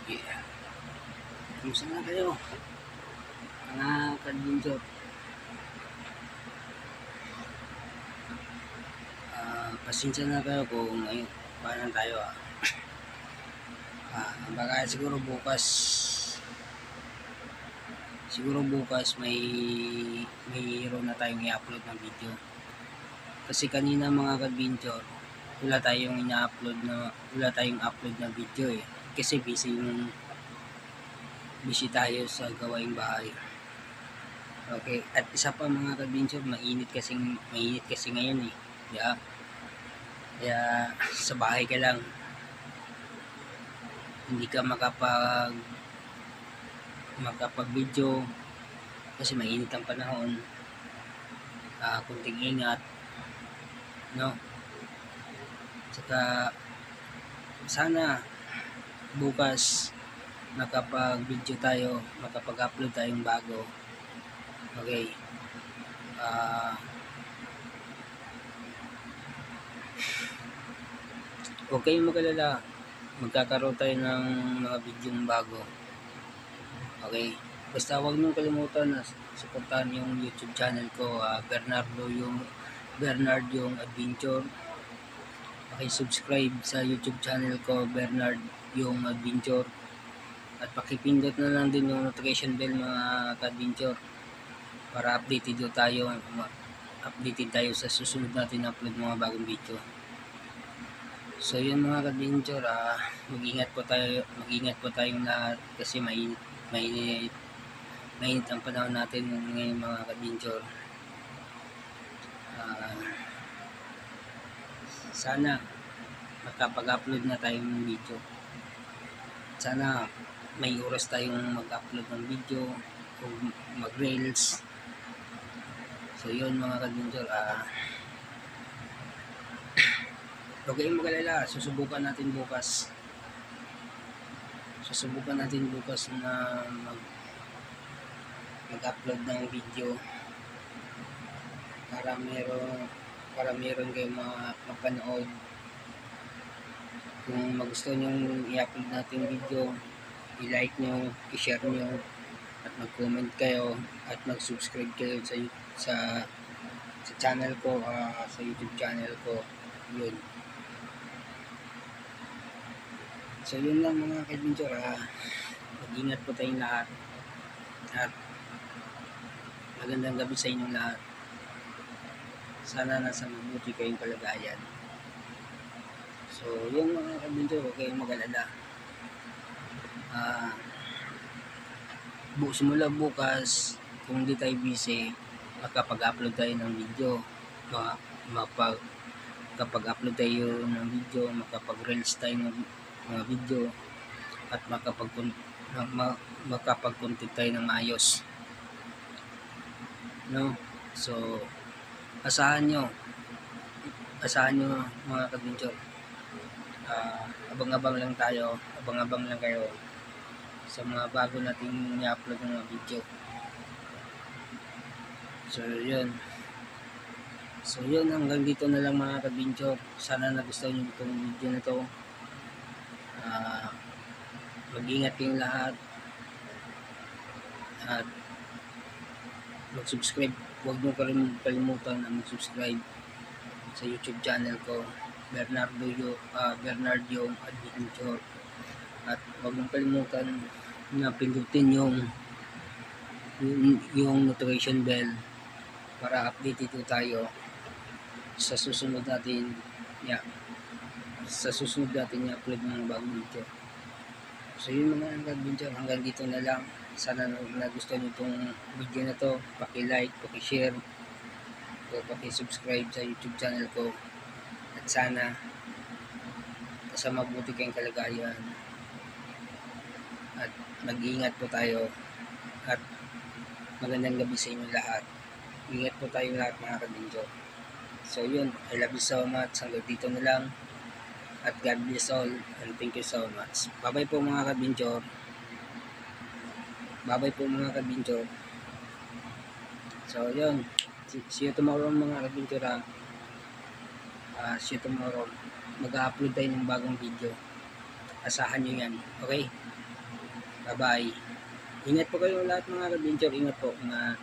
Yeah. Kumusta na kayo? Mga kadbinjor. Pasensya na kayo kung ngayon paano tayo baka siguro bukas mayroon na tayong i-upload ng video. Kasi kanina mga kadbinjor, wala tayong upload na video kasi busy tayo sa gawaing bahay. Okay, at isa pa mga kadbinjor, mainit kasi ngayon kaya sa bahay ka lang, hindi ka makapag-video kasi mainit ang panahon. Kunting ingat, no? Saka sana bukas makapag-video tayo, makapag-upload tayong bago. Okay. Huwag kayong mag-alala, magkakaroon tayo ng mga videong bago. Okay, basta huwag niyong kalimutan na suportahan yung YouTube channel ko, Bernard yung Adventure. Paki-subscribe sa YouTube channel ko, Bernard yung Adventure, at pakipindot na lang din yung notification bell mga ka-adventure para updated tayo sa susunod natin upload mga bagong video. So yun mga ka-adventure, mag-ingat po tayong lahat kasi mainit ang panahon natin ngayon mga ka-adventure. Sana makapag-upload na tayong video. Sana may oras tayong mag-upload ng video o mag-reels. So yun mga ka-adventure, huwag kayong mag-alala, susubukan natin bukas na mag-upload ng video para meron kayong mapanood. Kung magustuhan nyo i-upload natin video, i-like nyo, i-share nyo, at mag-comment kayo at mag-subscribe kayo sa channel ko, sa YouTube channel ko. Yun. So yun lang mga ka-adventure, mag-ingat po tayong lahat at magandang gabi sa inyong lahat. Sana nasa mabuti kayong kalagayan. So yung mga ka-adventure, huwag kayong mag-alala. Simula bukas, kung di tayo busy, makapag-upload tayo ng video, makapag-upload tayo ng video, makapag-reels tayo ng mga video, at makapag-content tayo ng maayos, no? So asahan nyo mga ka-adventure, abang-abang lang kayo sa mga bago nating i-upload ng mga video. So yun, hanggang dito na lang mga ka-adventure. Sana nagustuhan nyo itong video na to. Mag-ingat kayong lahat at mag-subscribe. Huwag nyo kalimutan na mag-subscribe sa YouTube channel ko, Bernard yung Adventure, at huwag nyo kalimutan na pindutin yung notification bell para updated tayo sa susunod natin i-upload ng bagong video. So yun mga ka-adventure, hanggang dito na lang. Sana nagustuhan nyo itong video na to. Paki-like, paki-share, o paki-subscribe sa YouTube channel ko, at sana nasa mabuti kayong kalagayan at mag-iingat po tayo, at magandang gabi sa inyo lahat. Ingat po tayo lahat mga ka-adventure. So yun, I love you so much. Hanggang dito na lang, at God bless all, and thank you so much. Bye-bye po mga ka-adventure. So yun, see you tomorrow mga ka-adventure. See you tomorrow. mag-upload tayo ng bagong video. Asahan nyo yan. Okay? Bye-bye. Ingat po kayo lahat mga ka-adventure. Ingat po mga